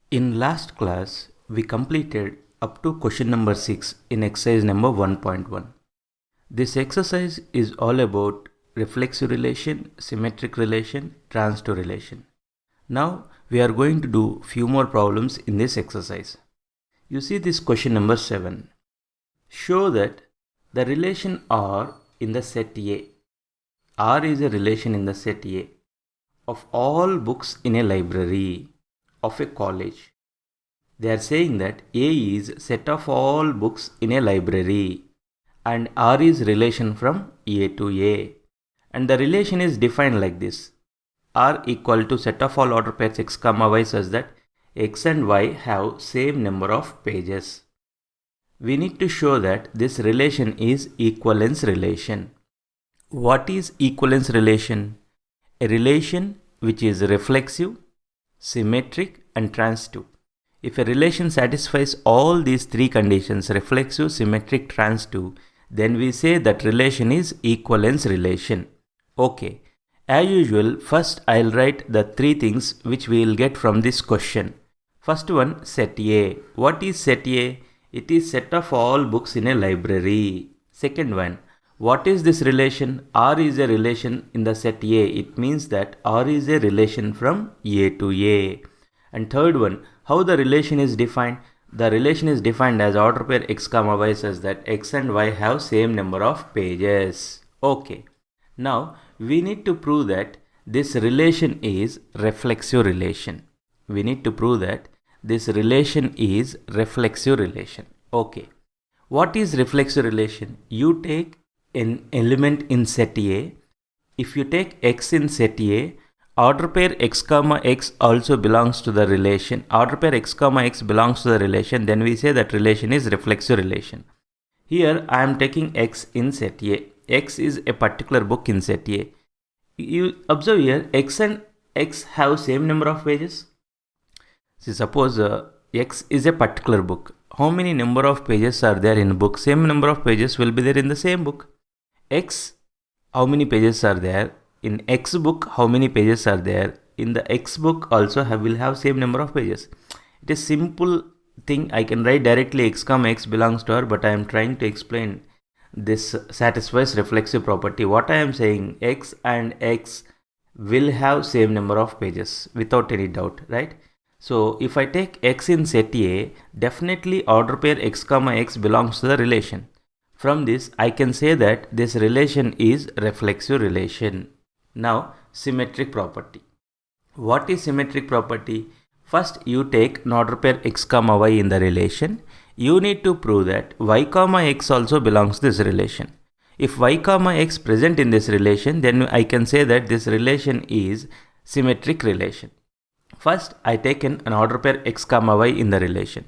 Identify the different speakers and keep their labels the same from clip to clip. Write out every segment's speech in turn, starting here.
Speaker 1: In last class, we completed up to question number 6 in exercise number 1.1. This exercise is all about reflexive relation, symmetric relation, transitive relation. Now, we are going to do few more problems in this exercise. You see this question number 7. Show that the relation R in the set A. R is a relation in the set A of all books in a library of a college. They are saying that A is set of all books in a library and R is relation from A to A. And the relation is defined like this. R equal to set of all order pairs x comma y such that x and y have same number of pages. We need to show that this relation is equivalence relation. What is equivalence relation? A relation which is reflexive, symmetric and transitive. If a relation satisfies all these three conditions, reflexive, symmetric, transitive, then we say that relation is equivalence relation. Okay, as usual, first I'll write the three things which we will get from this question. First one, set A. What is set A? It is set of all books in a library. Second one, what is this relation? R is a relation in the set A. It means that R is a relation from A to A. And third one, how the relation is defined? The relation is defined as order pair x comma y such that x and y have same number of pages. Okay. Now, we need to prove that this relation is reflexive relation. We need to prove that this relation is reflexive relation. Okay. What is reflexive relation? You take an element in set A. If you take x in set A, order pair x comma x also belongs to the relation. Order pair x comma x belongs to the relation. Then we say that relation is reflexive relation. Here I am taking x in set A. X is a particular book in set A. You observe here x and x have same number of pages. See, suppose x is a particular book. How many number of pages are there in a book? Same number of pages will be there in the same book. X, how many pages are there? In X book, how many pages are there? In the X book also will have same number of pages. It is simple thing. I can write directly x comma x belongs to R, but I am trying to explain this satisfies reflexive property. What I am saying, x and x will have same number of pages without any doubt, right? So if I take x in set A, definitely order pair x comma x belongs to the relation. From this, I can say that this relation is reflexive relation. Now, symmetric property. What is symmetric property? First, you take an order pair x comma y in the relation. You need to prove that y comma x also belongs to this relation. If y comma x present in this relation, then I can say that this relation is symmetric relation. First, I take an order pair x comma y in the relation.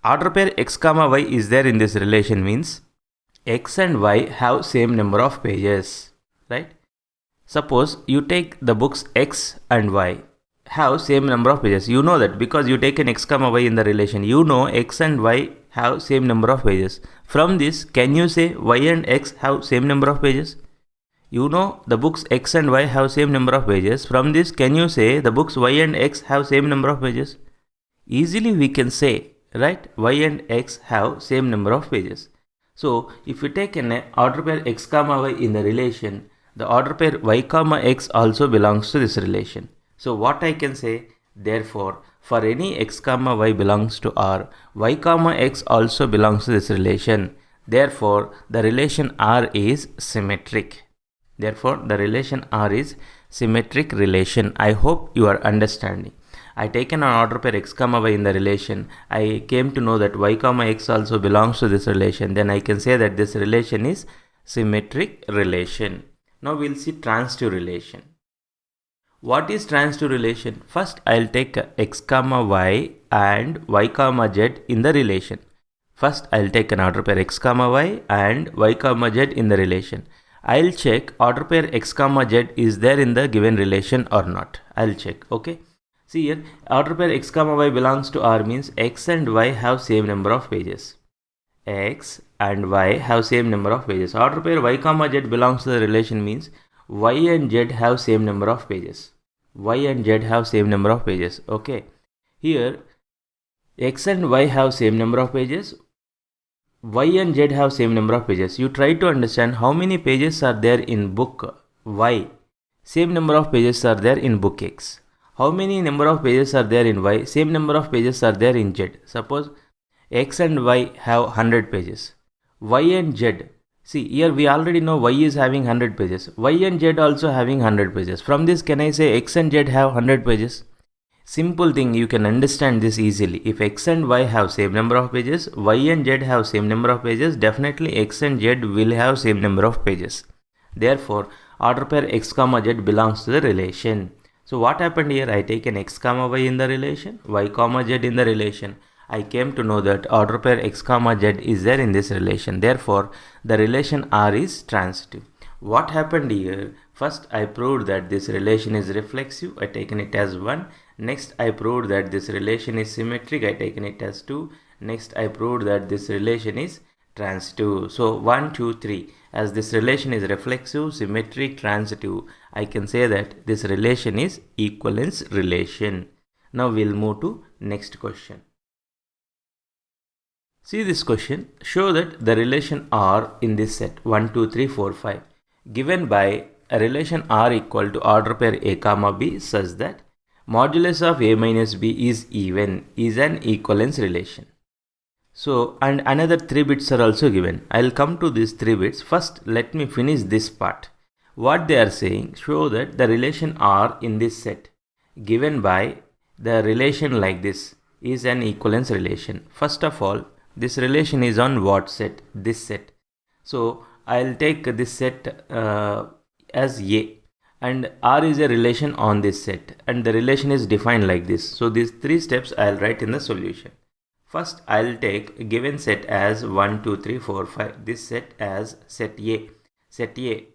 Speaker 1: Order pair x comma y is there in this relation means x and y have same number of pages, right? Suppose you take the books x and y have same number of pages. You know that because you take an x comma y in the relation. You know x and y have same number of pages. From this, can you say y and x have same number of pages? You know the books x and y have same number of pages. From this, can you say the books y and x have same number of pages? Easily we can say, right? Y and x have same number of pages. So, if you take an order pair x comma y in the relation, the order pair y comma x also belongs to this relation. So, what I can say, therefore, for any x comma y belongs to R, y comma x also belongs to this relation. Therefore, the relation R is symmetric. Therefore, the relation R is symmetric relation. I hope you are understanding. I taken an order pair x comma y in the relation. I came to know that y comma x also belongs to this relation. Then I can say that this relation is symmetric relation. Now we'll see transitive relation. What is transitive relation? First, I'll take x comma y and y comma z in the relation. First, I'll take an order pair x comma y and y comma z in the relation. I'll check order pair x comma z is there in the given relation or not. I'll check, okay? See here, order pair x comma y belongs to R means x and y have same number of pages. X and y have same number of pages. Order pair y comma z belongs to the relation means y and z have same number of pages. Y and z have same number of pages. Okay. Here, X and Y have same number of pages, Y and Z have same number of pages. You try to understand how many pages are there in book Y. Same number of pages are there in book X. How many number of pages are there in Y? Same number of pages are there in Z. Suppose X and Y have 100 pages. Y and Z. See, here we already know Y is having 100 pages. Y and Z also having 100 pages. From this, can I say X and Z have 100 pages? Simple thing, you can understand this easily. If X and Y have same number of pages, Y and Z have same number of pages, definitely X and Z will have same number of pages. Therefore, order pair X comma Z belongs to the relation. So what happened here? I take an X comma Y in the relation, Y comma Z in the relation. I came to know that order pair X comma Z is there in this relation. Therefore, the relation R is transitive. What happened here? First, I proved that this relation is reflexive. I taken it as 1. Next, I proved that this relation is symmetric. I taken it as 2. Next, I proved that this relation is transitive. So 1, 2, 3. As this relation is reflexive, symmetric, transitive, I can say that this relation is equivalence relation. Now we'll move to next question. See this question. Show that the relation R in this set 1, 2, 3, 4, 5 given by a relation R equal to order pair A comma B such that modulus of A minus B is even is an equivalence relation. So, and another 3 bits are also given. I'll come to these 3 bits. First, let me finish this part. What they are saying, show that the relation R in this set given by the relation like this is an equivalence relation. First of all, this relation is on what set? This set. So, I'll take this set as A, and R is a relation on this set, and the relation is defined like this. So these 3 steps I'll write in the solution. First, I'll take a given set as 1, 2, 3, 4, 5. This set as set A. Set A.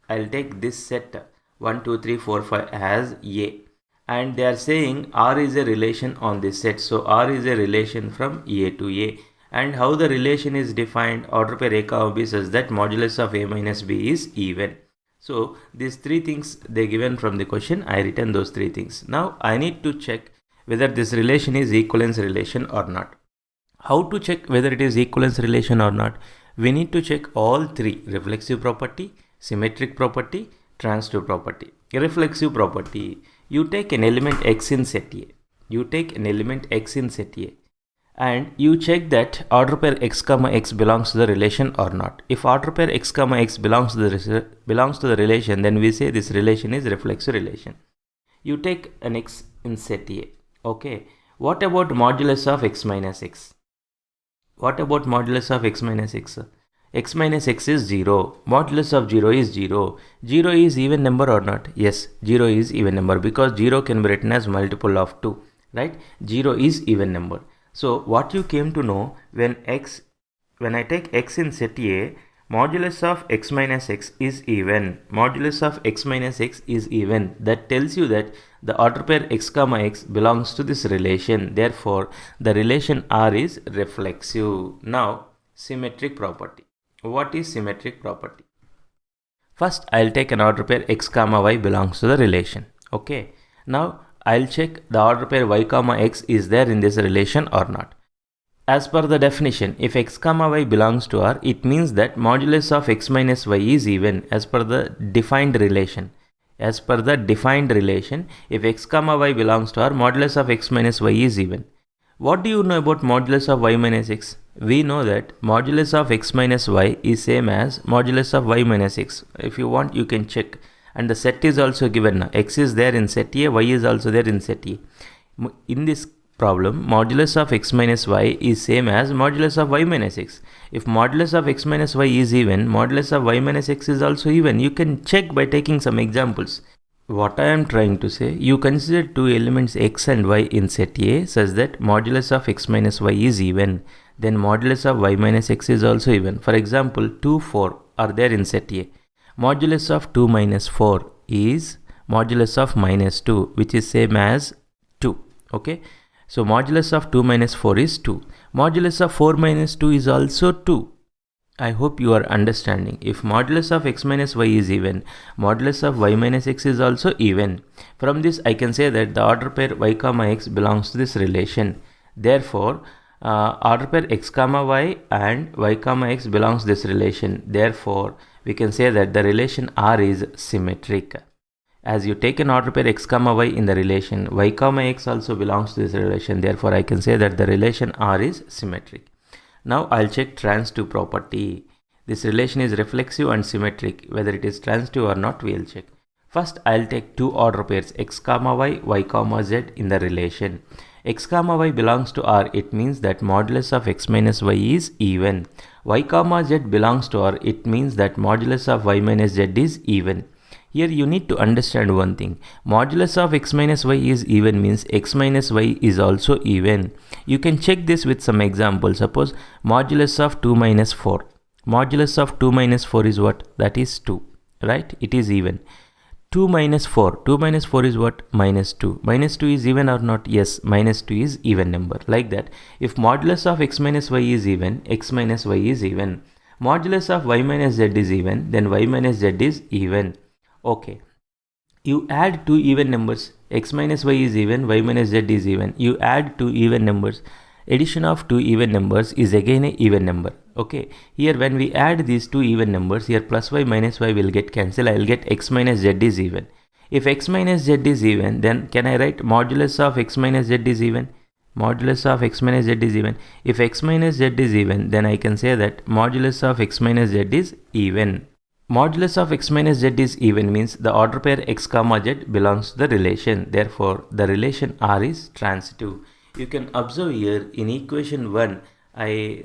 Speaker 1: I'll take this set 1, 2, 3, 4, 5 as A. And they are saying R is a relation on this set. So R is a relation from A to A. And how the relation is defined? Order pair A comma B such that modulus of A minus B is even. So these 3 things they given from the question. I written those 3 things. Now I need to check whether this relation is equivalence relation or not. How to check whether it is equivalence relation or not? We need to check all 3: reflexive property, symmetric property, transitive property. Reflexive property. You take an element X in set A. You take an element X in set A. And you check that order pair X comma X belongs to the relation or not. If order pair X comma X belongs to the relation, then we say this relation is reflexive relation. You take an X in set A. Okay. What about modulus of X minus X? What about modulus of X minus X? X minus X is 0. Modulus of 0 is 0. 0 is even number or not? Yes, 0 is even number because 0 can be written as multiple of 2. Right? 0 is even number. So what you came to know when I take X in set A, modulus of X minus X is even. Modulus of X minus X is even. That tells you that the order pair X comma X belongs to this relation. Therefore, the relation R is reflexive. Now, symmetric property. What is symmetric property? First, I'll take an order pair X comma Y belongs to the relation. Okay. Now, I'll check the order pair Y comma X is there in this relation or not. As per the definition, if X comma Y belongs to R, it means that modulus of X minus Y is even as per the defined relation. As per the defined relation, if X comma Y belongs to R, modulus of X minus Y is even. What do you know about modulus of Y minus X? We know that modulus of X minus Y is same as modulus of Y minus X. If you want, you can check. And the set is also given now. X is there in set A, Y is also there in set A. In this problem, modulus of X minus Y is same as modulus of Y minus X. If modulus of X minus Y is even, modulus of Y minus X is also even. You can check by taking some examples. What I am trying to say, you consider 2 elements X and Y in set A such that modulus of X minus Y is even. Then modulus of Y minus X is also even. For example, 2, 4 are there in set A. Modulus of 2 minus 4 is modulus of minus 2, which is same as 2. Okay. So modulus of 2 minus 4 is 2. Modulus of 4 minus 2 is also 2. I hope you are understanding. If modulus of X minus Y is even, modulus of Y minus X is also even. From this, I can say that the order pair Y comma X belongs to this relation. Therefore, order pair x comma y and y comma x belongs to this relation. Therefore, we can say that the relation R is symmetric. As you take an order pair x comma y in the relation, y comma x also belongs to this relation. Therefore, I can say that the relation R is symmetric. Now, I'll check transitive property. This relation is reflexive and symmetric. Whether it is transitive or not, we'll check. First, I'll take two order pairs x comma y comma z in the relation. X comma y belongs to R. It means that modulus of x minus y is even. Y comma z belongs to R. It means that modulus of y minus z is even. Here you need to understand one thing. Modulus of x minus y is even means x minus y is also even. You can check this with some examples. Suppose modulus of 2 minus 4. Modulus of 2 minus 4 is what? That is 2. Right? It is even. 2 minus 4. 2 minus 4 is what? Minus 2. Minus 2 is even or not? Yes, minus 2 is even number. Like that. If modulus of x minus y is even, x minus y is even. Modulus of y minus z is even, then y minus z is even. Okay. You add two even numbers. X minus y is even, y minus z is even. You add two even numbers. Addition of two even numbers is again an even number. Okay, here when we add these two even numbers, here plus y minus y will get cancelled. I will get x minus z is even. If x minus z is even, then can I write modulus of x minus z is even? Modulus of x minus z is even. If x minus z is even, then I can say that modulus of x minus z is even. Modulus of x minus z is even means the order pair x comma z belongs to the relation. Therefore, the relation R is transitive. You can observe here in equation 1, I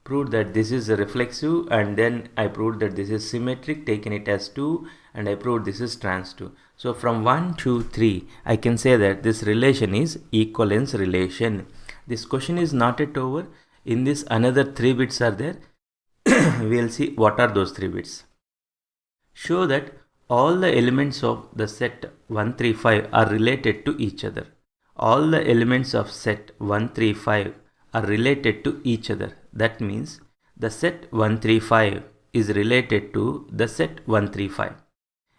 Speaker 1: proved that this is a reflexive, and then I proved that this is symmetric, taken it as 2, and I proved this is transitive. So from 1, 2, 3, I can say that this relation is equivalence relation. This question is not yet over. In this another 3 bits are there. We will see what are those 3 bits. Show that all the elements of the set 1, 3, 5 are related to each other. All the elements of set 1, 3, 5 are related to each other. That means the set 1, 3, 5 is related to the set 1, 3, 5.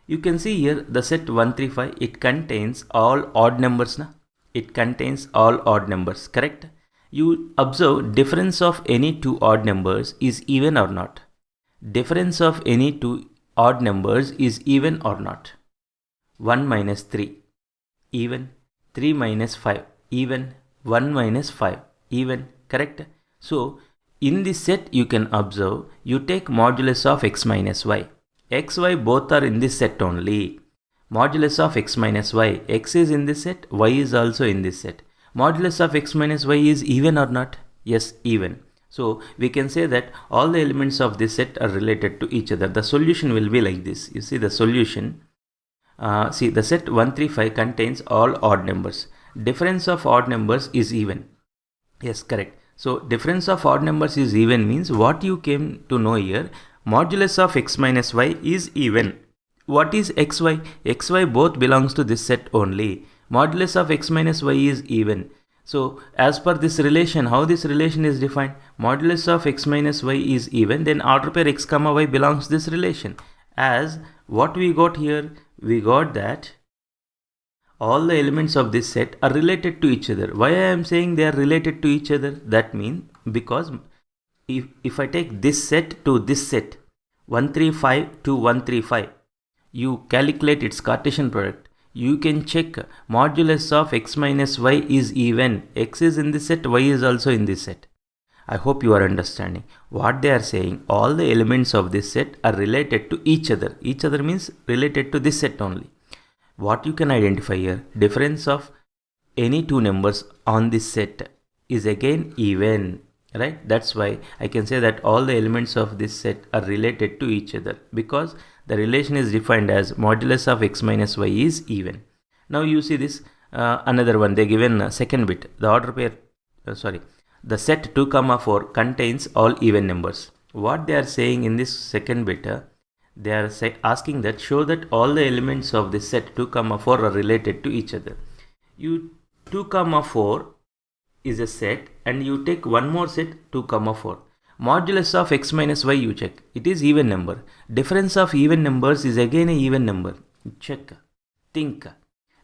Speaker 1: You can see here the set 1, 3, 5, it contains all odd numbers. It contains all odd numbers, correct? You observe difference of any two odd numbers is even or not. Difference of any two odd numbers is even or not. 1 minus 3, even. 3 minus 5, even. 1 minus 5, even, correct? So, in this set you can observe, you take modulus of x minus y. X, y both are in this set only. Modulus of x minus y, x is in this set, y is also in this set. Modulus of x minus y is even or not? Yes, even. So, we can say that all the elements of this set are related to each other. The solution will be like this. You see the solution. See, the set 1, 3, 5 contains all odd numbers. Difference of odd numbers is even. Yes, correct. So, difference of odd numbers is even means what you came to know here, modulus of x minus y is even. What is xy? Xy both belongs to this set only. Modulus of x minus y is even. So, as per this relation, how this relation is defined? Modulus of x minus y is even, then order pair x comma y belongs to this relation. As what we got here, we got that all the elements of this set are related to each other. Why I am saying they are related to each other? That means because if I take this set to this set, 135 to 135, you calculate its Cartesian product. You can check modulus of x minus y is even. X is in this set, y is also in this set. I hope you are understanding. What they are saying, all the elements of this set are related to each other. Each other means related to this set only. What you can identify here, difference of any two numbers on this set is again even, right? That's why I can say that all the elements of this set are related to each other, because the relation is defined as modulus of x minus y is even. Now you see this another one, they given second bit, the order pair, the set 2, 4 contains all even numbers. What they are saying in this second bit, they are asking that show that all the elements of this set 2, 4 are related to each other. 2, 4 is a set, and you take one more set 2, 4. Modulus of x minus y you check. It is even number. Difference of even numbers is again a even number. Check. Think.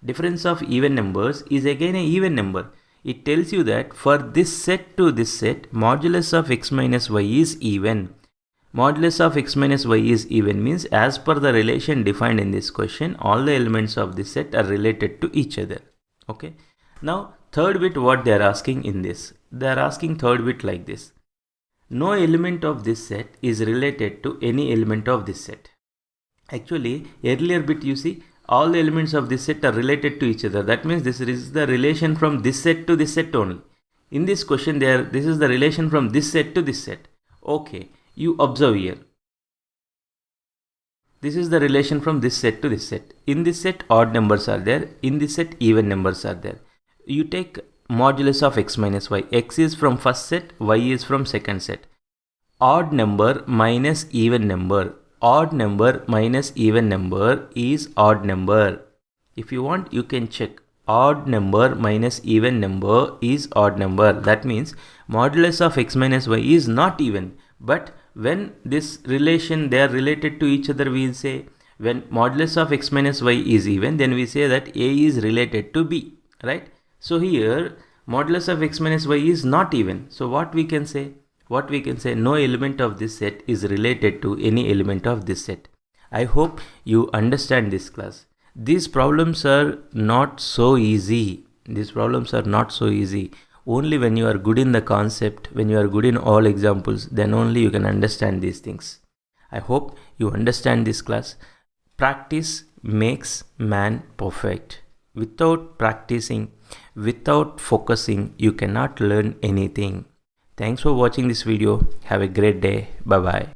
Speaker 1: Difference of even numbers is again a even number. It tells you that for this set to this set, modulus of x minus y is even. Modulus of x minus y is even means as per the relation defined in this question, all the elements of this set are related to each other. Okay. Now third bit, what they are asking in this, they are asking third bit like this: no element of this set is related to any element of this set. Actually, earlier bit you see, all the elements of this set are related to each other. That means this is the relation from this set to this set only. In this question, this is the relation from this set to this set. Okay, you observe here. This is the relation from this set to this set. In this set, odd numbers are there. In this set, even numbers are there. You take modulus of x minus y. X is from first set, y is from second set. Odd number minus even number. Odd number minus even number is odd number. If you want, you can check. Odd number minus even number is odd number. That means modulus of x minus y is not even. But when this relation, they are related to each other, we will say when modulus of x minus y is even, then we say that A is related to B, right? So here modulus of x minus y is not even. So what we can say? What we can say, no element of this set is related to any element of this set. I hope you understand this class. These problems are not so easy. These problems are not so easy. Only when you are good in the concept, when you are good in all examples, then only you can understand these things. I hope you understand this class. Practice makes man perfect. Without practicing, without focusing, you cannot learn anything. Thanks for watching this video. Have a great day. Bye bye.